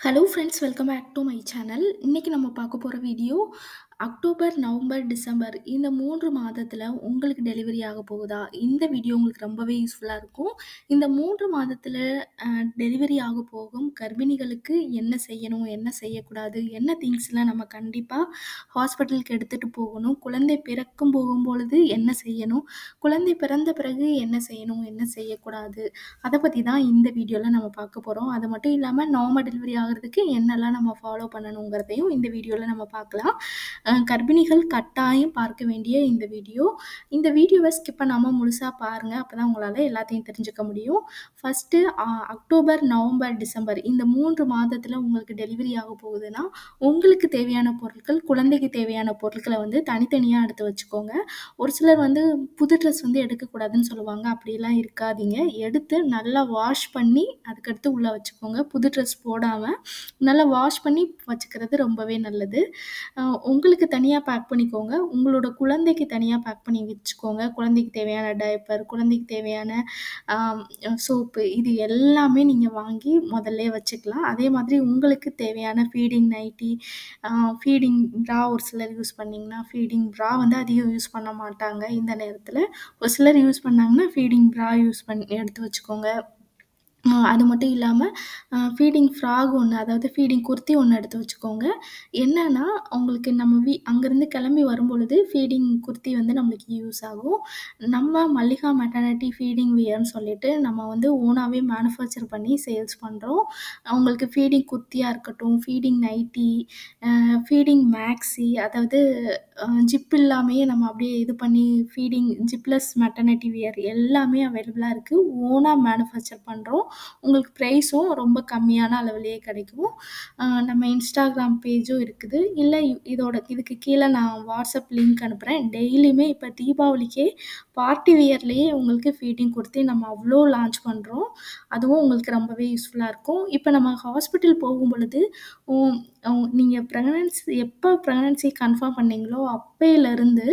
Hello friends, welcome back to my channel. இன்னைக்கு நம்ம பார்க்க போற வீடியோ அக்டோபர், நவம்பர், டிசம்பர் இந்த 3 மாதத்துல உங்களுக்கு டெலிவரி ஆக போகுதா? இந்த வீடியோ உங்களுக்கு ரொம்பவே யூஸ்ஃபுல்லா இருக்கும். இந்த 3 மாதத்துல டெலிவரி ஆக போகும் கர்ப்பிணிகளுக்கு என்ன செய்யணும்? என்ன செய்யக்கூடாது? என்ன திங்ஸ்லாம் நம்ம கண்டிப்பா ஹாஸ்பிட்டலுக்கு எடுத்துட்டு போகணும்? குழந்தை பிறக்கும் போகும்பொழுது என்ன செய்யணும்? குழந்தை பிறந்த பிறகு என்ன செய்யணும்? என்ன செய்யக்கூடாது? அத பத்தி தான் இந்த வீடியோல நம்ம பார்க்க போறோம். அது மட்டும் இல்லாம நார்மல் டெலிவரி ஆகுறதுக்கு என்னலாம் நம்ம ஃபாலோ பண்ணணுங்கிறதையும் இந்த வீடியோல நம்ம பார்க்கலாம். கர்ப்பிணிகள் கட்டாயம் பார்க்க வேண்டிய இந்த வீடியோ. இந்த வீடியோவ ஸ்கிப் பண்ணாம முழுசா பாருங்க. அப்பதான் உங்களால எல்லாத்தையும் தெரிஞ்சுக்க முடியும். ஃபர்ஸ்ட்டு அக்டோபர், நவம்பர், டிசம்பர் இந்த 3 மாதத்துல உங்களுக்கு டெலிவரி ஆக போகுதுன்னா, உங்களுக்கு தேவையான பொருட்கள், குழந்தைக்கு தேவையான பொருட்கள வந்து தனித்தனியா எடுத்து வச்சுக்கோங்க. ஒரு சிலர் வந்து புது ட்ரெஸ் வந்து எடுக்கக்கூடாதுன்னு சொல்லுவாங்க. அப்படிலாம் இருக்காதீங்க. எடுத்து நல்லா வாஷ் பண்ணி அதுக்கடுத்து உள்ள வச்சுக்கோங்க. புது ட்ரெஸ் போடாம நல்லா வாஷ் பண்ணி வச்சுக்கிறது ரொம்பவே நல்லது. உங்களுக்கு தனியா பேக் பண்ணிக்கோங்க. உங்களோட குழந்தைக்கு தனியா பேக் பண்ணி வச்சுக்கோங்க. குழந்தைக்கு தேவையான டயப்பர், குழந்தைக்கு தேவையான ஆம் சோப்பு இது எல்லாமே நீங்க வாங்கி முதல்லயே வச்சுக்கலாம். அதே மாதிரி உங்களுக்கு தேவையான ஃபீடிங் நைட்டி, ஃபீடிங் ப்ரா ஒரு சிலர் யூஸ் பண்ணீங்கன்னா, ஃபீடிங் ப்ரா வந்து அதிகம் யூஸ் பண்ண மாட்டாங்க இந்த நேரத்தில. ஒரு சிலர் யூஸ் பண்ணாங்கன்னா, ஃபீடிங் ப்ரா யூஸ் பண்ணி எடுத்து வச்சுக்கோங்க. அது மட்டும் இல்லாம ஃபீடிங் ஃப்ராக் ஒண்ணு, அதாவது ஃபீடிங் குர்த்தி ஒண்ணு எடுத்து வச்சுக்கோங்க. என்னன்னா, உங்களுக்கு நம்ம அங்கருந்து கிளம்பி வரும்பொழுது ஃபீடிங் குர்த்தி வந்து நம்மளுக்கு யூஸ் ஆகும். நம்ம மல்லிகா மெட்டர்னிட்டி ஃபீடிங் வியர்ன்னு சொல்லிட்டு நம்ம வந்து ஓனாவே மேனுஃபேக்சர் பண்ணி சேல்ஸ் பண்றோம். உங்களுக்கு ஃபீடிங் குர்த்தியா இருக்கட்டும், ஃபீடிங் நைட்டி, ஃபீடிங் மேக்ஸி அதாவது ஜிப் இல்லாமயே நம்ம அப்படியே இது பண்ணி ஃபீடிங் ஜிப்லெஸ் மெட்டர்னிட்டி வியர் எல்லாமே அவைலபிளா இருக்கு. ஓனா மேனுஃபேக்சர் பண்றோம். உங்களுக்கு ப்ரைஸும் ரொம்ப கம்மியான அளவிலேயே கிடைக்கும். நம்ம இன்ஸ்டாகிராம் பேஜும் இருக்குது. இல்ல இதுக்கு கீழ நான் வாட்ஸ்அப் லிங்க் அனுப்புறேன். டெய்லியுமே இப்ப தீபாவளிக்கே பார்ட்டி வியர்லயே உங்களுக்கு ஃபீடிங் குர்த்தி நம்ம அவ்ளோ லான்ச் பண்றோம். அதுவும் உங்களுக்கு ரொம்பவே யூஸ்ஃபுல்லா இருக்கும். இப்ப நம்ம ஹாஸ்பிட்டல் போகும்பொழுது, உம் நீங்க எப்ப பிரெக்னன்சி கன்ஃபார்ம் பண்ணீங்களோ அப்பயிலருந்து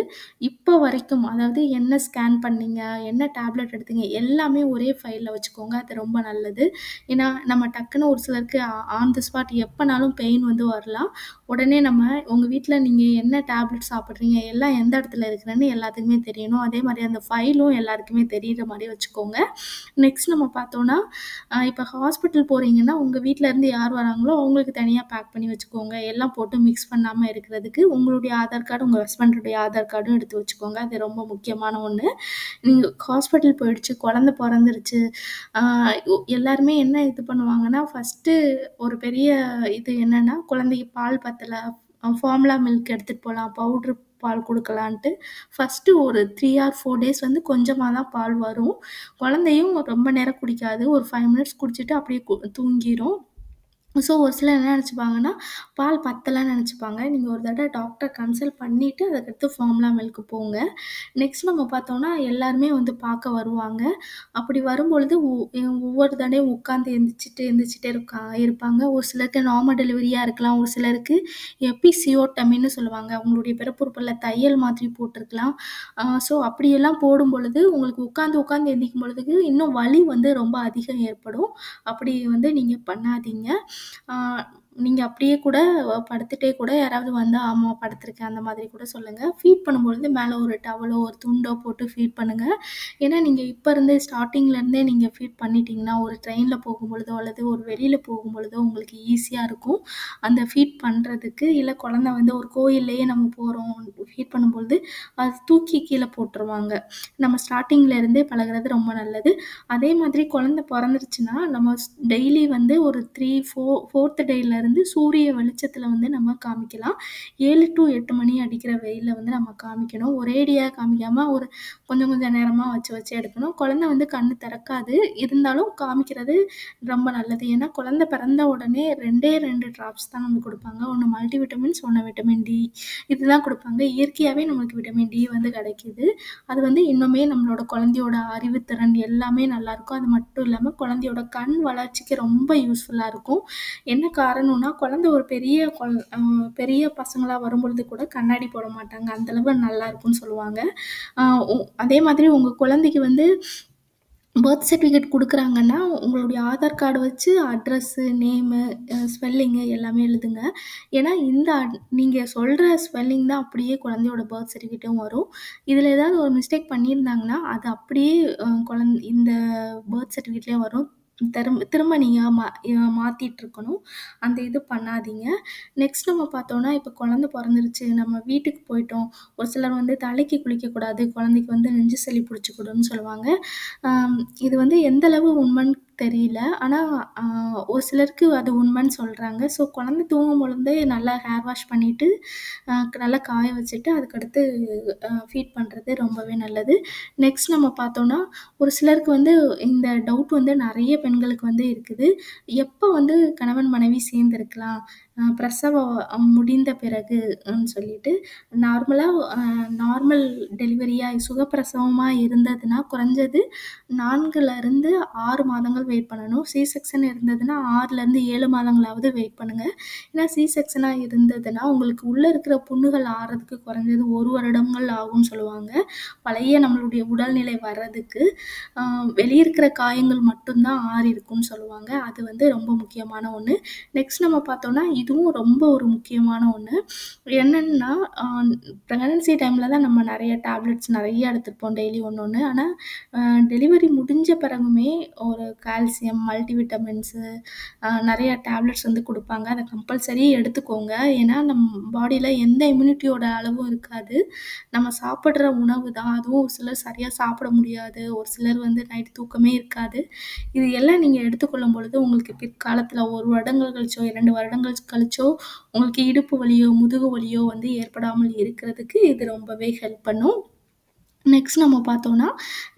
இப்ப வரைக்கும், அதாவது என்ன ஸ்கேன் பண்ணீங்க, என்ன டேப்லெட் எடுத்தீங்க எல்லாமே ஒரே ஃபைல்ல வச்சுக்கோங்க. அது ரொம்ப நல்லது. ஏன்னா, நம்ம டக்குன்னு ஒரு சிலருக்கு ஆன் தி ஸ்பாட் எப்பனாலும் பெயின் வந்து வரலாம். உடனே நம்ம உங்க வீட்ல நீங்க என்ன டேப்லெட் சாப்பிடுறீங்க, எல்லாம் எந்த இடத்துல இருக்குன்னு எல்லாத்துக்குமே தெரியணும். அதே மாரி அந்த ஃபைலும் எல்லாருக்குமே தெரியிற மாரி வச்சுக்கோங்க. நெக்ஸ்ட் நம்ம பார்த்தோம்னா, இப்ப ஹாஸ்பிட்டல் போறீங்கன்னா, உங்க வீட்ல இருந்து யார் வராங்களோ அவங்களுக்கு தனியா பேக் பண்ணி வச்சுக்கோங்க. எல்லாம் போட்டு மிக்ஸ் பண்ணாம இருக்கிறதுக்கு உங்களுடைய ஆதார் கார்டு, உங்க ஹஸ்பண்டுடைய ஆதார் கார்டும் எடுத்து வச்சுக்கோங்க. அது ரொம்ப முக்கியமான ஒண்ணு. நீங்க ஹாஸ்பிட்டல் போயிடுச்சு, குழந்தை பொறந்துருச்சு, ஆ எல்லாருமே என்ன இது பண்ணுவாங்கன்னா, ஃபர்ஸ்ட்டு ஒரு பெரிய இது என்னன்னா, குழந்தைக்கு பால் பத்தல, ஃபார்முலா மில்க் எடுத்துட்டு போலாம், பவுடர் பால் குடுக்கலான்ட்டு, ஃபர்ஸ்ட்டு ஒரு 3 ஆர் 4 டேஸ் வந்து கொஞ்சமா தான் பால் வரும். குழந்தையும் ரொம்ப நேரம் குடிக்காது. ஒரு 5 மினிட்ஸ் குடிச்சிட்டு அப்படியே தூங்கிரும். ஸோ, ஒரு சிலர் என்ன நெனச்சுப்பாங்கன்னா, பால் பத்தலன்னு நெனச்சுப்பாங்க. நீங்க ஒரு தடவ டாக்டர கன்சல்ட் பண்ணிட்டு, அதுக்கடுத்து ஃபார்முலா மில்க் போங்க. நெக்ஸ்ட் நம்ம பார்த்தோம்னா, எல்லாருமே வந்து பார்க்க வருவாங்க. அப்படி வரும்பொழுது ஒவ்வொரு தடவையும் உட்காந்து எந்திரிச்சுட்டே இருப்பாங்க. ஒரு சிலருக்கு நார்மல் டெலிவரியா இருக்கலாம். ஒரு சிலருக்கு எபிசியோட்டமின்னு சொல்லுவாங்க. அவங்களுடைய பிறப்புறுப்புல தையல் மாதிரி போட்டிருக்கலாம். ஸோ, அப்படியெல்லாம் போடும்பொழுது, உங்களுக்கு உட்காந்து எந்திரிக்கும் பொழுதுக்கு இன்னும் வலி வந்து ரொம்ப அதிகம் ஏற்படும். அப்படி வந்து நீங்க பண்ணாதீங்க. ஆ நீங்க அப்படியே கூட படுத்துட்டே கூட யாராவது வந்தா, "ஆமா படுத்துருக்கேன்" அந்த மாதிரி கூட சொல்லுங்க. ஃபீட் பண்ணும்பொழுது மேல ஒரு டவலோ, ஒரு துண்டோ போட்டு ஃபீட் பண்ணுங்க. ஏன்னா, நீங்க இப்ப இருந்தே ஸ்டார்ட்டிங்ல இருந்தே நீங்க ஃபீட் பண்ணிட்டீங்கன்னா, ஒரு ட்ரெயின்ல போகும்பொழுதோ, அல்லது ஒரு வெளியில போகும்பொழுதோ உங்களுக்கு ஈஸியா இருக்கும். அந்த ஃபீட் பண்றதுக்கு. இல்ல குழந்தை வந்து ஒரு கோயில்லயே நம்ம போறோம், ஃபீட் பண்ணும்பொழுது அது தூக்கி கீழ போட்டுருவாங்க. நம்ம ஸ்டார்ட்டிங்ல இருந்தே பழகுறது ரொம்ப நல்லது. அதே மாதிரி குழந்தை பொறந்துருச்சுன்னா, நம்ம டெய்லி வந்து ஒரு 4த் டேலருந்து சூரிய வெளிச்சத்தில வந்து நம்ம காமிக்கலாம். 7 டூ 8 மணி அடிக்கிற வெயில்ல வந்து நம்ம காமிக்கணும். ஒரேடியா காமிக்காம ஒரு கொஞ்சம் கொஞ்சம் நேரமா வச்சு எடுக்கணும். குழந்தை வந்து கண்ணு திறக்காது. இருந்தாலும் காமிக்கிறது ரொம்ப நல்லது. ஏன்னா, குழந்தை பிறந்த உடனே 2 ட்ராப்ஸ் தான் நமக்கு குடுப்பாங்க. ஒண்ணு மல்டி விட்டமின்ஸ், ஒண்ணு விட்டமின் டி. இதுதான் குடுப்பாங்க. இயற்கையாவே நமக்கு விட்டமின் டி வந்து கிடைக்குது. அது வந்து இன்னுமே நம்மளோட குழந்தையோட அறிவுத்திறன் எல்லாமே நல்லாயிருக்கும். அது மட்டும் இல்லாம குழந்தையோட கண் வளர்ச்சிக்கு ரொம்ப யூஸ்ஃபுல்லா இருக்கும். என்ன காரணம்னா, குழந்தை ஒரு பெரிய பசங்களா வரும்பொழுது கூட கண்ணாடி போட மாட்டாங்க. அந்த அளவு நல்லாருக்கும்னு சொல்லுவாங்க. அ உ அதே மாதிரி உங்க குழந்தைக்கு வந்து பர்த் சர்டிஃபிகேட் குடுக்குறாங்கன்னா, உங்களுடைய ஆதார் கார்டு வச்சு அட்ரஸு, நேமு, ஸ்பெல்லிங்கு எல்லாமே எழுதுங்க. ஏன்னா, இந்த நீங்க சொல்ற ஸ்பெல்லிங் தான் அப்படியே குழந்தையோட பர்த் சர்டிஃபிகேட்டும் வரும். இதில ஏதாவது ஒரு மிஸ்டேக் பண்ணியிருந்தாங்கன்னா, அது அப்படியே இந்த பர்த் சர்டிஃபிகேட்லயே வரும். திரும்ப நீங்க மாத்திட்டுருக்கணும். அந்த இது பண்ணாதீங்க. நெக்ஸ்ட் நம்ம பார்த்தோம்னா, இப்ப குழந்தை பொறந்துருச்சு, நம்ம வீட்டுக்கு போயிட்டோம். ஒரு சிலர் வந்து தலைக்கு குளிக்கக்கூடாது, குழந்தைக்கு வந்து நெஞ்சு சளி புடிச்சுக்கிடும்னு சொல்லுவாங்க. ஆம், இது வந்து எந்த அளவு உண்மைன்னு தெரியல. ஆனா, அ ஒரு சிலருக்கு அது உண்மைன்னு சொல்றாங்க. ஸோ, குழந்தை தூங்கும் பொழுதே நல்லா ஹேர் வாஷ் பண்ணிட்டு, அ நல்லா காய வச்சுட்டு, அதுக்கடுத்து ஃபீட் பண்றது ரொம்பவே நல்லது. நெக்ஸ்ட் நம்ம பார்த்தோம்னா, ஒரு சிலருக்கு வந்து இந்த டவுட் வந்து நெறைய பெண்களுக்கு வந்து இருக்குது. எப்ப வந்து கணவன், மனைவி சேர்ந்திருக்கலாம்? பிரசவம் முடிந்த பிறகு சொல்லிட்டு, நார்மலா நார்மல் டெலிவரியா சுகப்பிரசவமா இருந்ததுன்னா, குறைஞ்சது 4லிருந்து 6 மாதங்கள் வெயிட் பண்ணணும். சி செக்ஷன் இருந்ததுன்னா 6லிருந்து 7 மாதங்களாவது வெயிட் பண்ணுங்க. ஏன்னா சி செக்ஷனா இருந்ததுன்னா, உங்களுக்கு உள்ள இருக்கிற புண்ணுகள் ஆறதுக்கு குறைஞ்சது 1 வருடங்கள் ஆகும்னு சொல்லுவாங்க. பழைய நம்மளுடைய உடல்நிலை வர்றதுக்கு. அ வெளிய இருக்கிற காயங்கள் மட்டும் தான் ஆறியிருக்கும்னு சொல்லுவாங்க. அது வந்து ரொம்ப முக்கியமான ஒண்ணு. நெக்ஸ்ட் நம்ம பார்த்தோம்னா, இதுவும் ரொம்ப ஒரு முக்கியமான ஒண்ணு. என்னன்னா, பிரெக்னன்சி டைம்ல தான் நம்ம நெறைய டேப்லெட்ஸ் நெறைய எடுத்துப்போம் டெய்லி ஒண்ணு. ஆனா, அ டெலிவரி முடிஞ்ச பிறகுமே ஒரு கால்சியம், மல்டிவிட்டமின்ஸு நெறைய டேப்லெட்ஸ் வந்து குடுப்பாங்க. அத கம்பல்சரி எடுத்துக்கோங்க. ஏன்னா, நம் பாடியில எந்த இம்யூனிட்டியோட அளவும் இருக்காது. நம்ம சாப்பிடுற உணவு தான். அதுவும் ஒரு சிலர் சரியா சாப்பிட முடியாது. ஒரு சிலர் வந்து நைட் தூக்கமே இருக்காது. இது எல்லாம் நீங்க எடுத்துக்கொள்ளும் பொழுது, உங்களுக்கு பிற்காலத்தில 1 வருடங்கள் கழிச்சோ, 2 வருடங்கள் கழிச்சோ, உங்களுக்கு இடுப்பு வலியோ, முதுகு வலியோ வந்து ஏற்படாமல் இருக்கிறதுக்கு இது ரொம்பவே ஹெல்ப் பண்ணும். நெக்ஸ்ட் நம்ம பார்த்தோம்னா,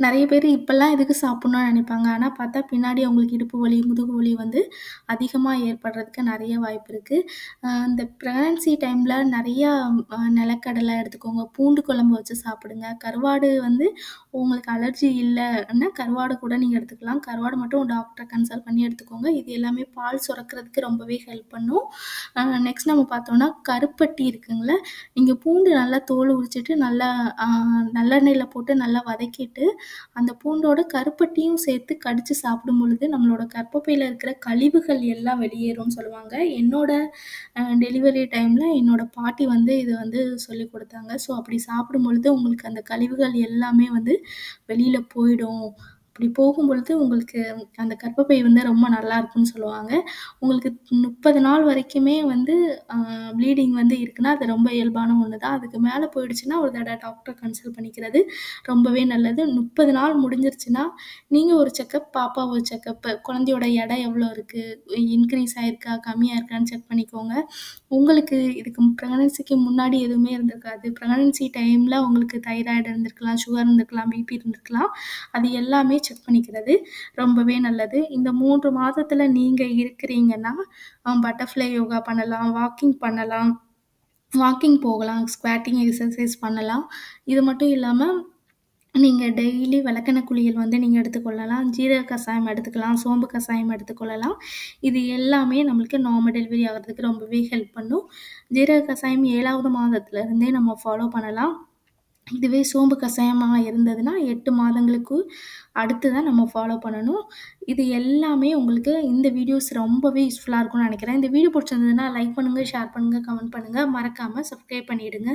நெறைய பேரு இப்பல்லாம் எதுக்கு சாப்பிடணும்னு நெனைப்பாங்க. ஆனா பார்த்தா பின்னாடி அவங்களுக்கு இடுப்பு வலி, முதுகு வலி வந்து அதிகமா ஏற்படுறதுக்கு நெறைய வாய்ப்பு இருக்கு. இந்த பிரெக்னன்சி டைம்ல நெறையா நிலக்கடலை எடுத்துக்கோங்க. பூண்டு குழம்பு வச்சு சாப்பிடுங்க. கருவாடு வந்து உங்களுக்கு அலர்ஜி இல்லன்னா, கருவாடு கூட நீங்க எடுத்துக்கலாம். கருவாடு மட்டும் டாக்டர கன்சல்ட் பண்ணி எடுத்துக்கோங்க. இது எல்லாமே பால் சுரக்கிறதுக்கு ரொம்பவே ஹெல்ப் பண்ணும். நெக்ஸ்ட் நம்ம பார்த்தோம்னா, கருப்பட்டி இருக்குங்கல்ல, நீங்க பூண்டு நல்லா தோல் உரிச்சுட்டு நல்லா நல்லெண்ணெயில போட்டு நல்லா வதக்கிட்டு, அந்த பூண்டோட கருப்பட்டியும் சேர்த்து கடிச்சு சாப்பிடும் பொழுது, நம்மளோட கர்ப்பப்பையில இருக்கிற கழிவுகள் எல்லாம் வெளியேறும்னு சொல்லுவாங்க. என்னோட டெலிவரி டைம்ல என்னோட பாட்டி வந்து இது வந்து சொல்லிக் குடுத்தாங்க. ஸோ, அப்படி சாப்பிடும் பொழுது உங்களுக்கு அந்த கழிவுகள் எல்லாமே வந்து வெளியில போயிடும். அப்படி போகும்பொழுது உங்களுக்கு அந்த கர்ப்பப்பை வந்து ரொம்ப நல்லாருக்கும்னு சொல்லுவாங்க. உங்களுக்கு 30 நாள் வரைக்குமே வந்து அ ப்ளீடிங் வந்து இருக்குன்னா, அது ரொம்ப இயல்பான ஒண்ணு தான். அதுக்கு மேல போயிடுச்சுன்னா, ஒரு தடவ டாக்டர கன்சல்ட் பண்ணிக்கிறது ரொம்பவே நல்லது. 30 நாள் முடிஞ்சிருச்சுன்னா, நீங்க ஒரு செக்கப், பாப்பா ஒரு செக்கப், குழந்தையோட எடை எவ்வளோ இருக்கு? இன்க்ரீஸ் ஆயிருக்கா? கம்மியா இருக்கான்னு செக் பண்ணிக்கோங்க. உங்களுக்கு இதுக்கு பிரெக்னன்சிக்கு முன்னாடி எதுவுமே இருந்திருக்காது. பிரெக்னன்சி டைம்ல உங்களுக்கு தைராய்டு இருந்திருக்கலாம், சுகர் இருந்திருக்கலாம், பிபி இருந்திருக்கலாம். அது எல்லாமே செக் பண்ணிக்கிறது ரொம்பவே நல்லது. இந்த 3 மாதத்துல நீங்க இருக்கிறீங்கன்னா, பட்டர்ஃப்ளை யோகா பண்ணலாம், வாக்கிங் பண்ணலாம். வாக்கிங் போகலாம், ஸ்குவாட்டிங் எக்ஸர்சைஸ் பண்ணலாம். இது மட்டும் இல்லாம நீங்க டெய்லி விளக்கெண்ணெய் குளியல் வந்து நீங்க எடுத்துக்கொள்ளலாம். ஜீரக கசாயம் எடுத்துக்கலாம், சோம்பு கசாயம் எடுத்துக்கொள்ளலாம். இது எல்லாமே நம்மளுக்கு நார்மல் டெலிவரி ஆகுறதுக்கு ரொம்பவே ஹெல்ப் பண்ணும். ஜீரக கசாயம் 7வது மாதத்துலருந்தே நம்ம ஃபாலோ பண்ணலாம். இதுவே சோம்பு கசாயமா இருந்ததுன்னா 8 மாதங்களுக்கு அடுத்து தான் நம்ம ஃபாலோ பண்ணணும். இது எல்லாமே உங்களுக்கு இந்த வீடியோஸ் ரொம்பவே யூஸ்ஃபுல்லா இருக்கும்னு நெனைக்கிறேன். இந்த வீடியோ புடிச்சிருந்ததுன்னா லைக் பண்ணுங்க, ஷேர் பண்ணுங்க, கமெண்ட் பண்ணுங்க. மறக்காம சப்ஸ்கிரைப் பண்ணிடுங்க.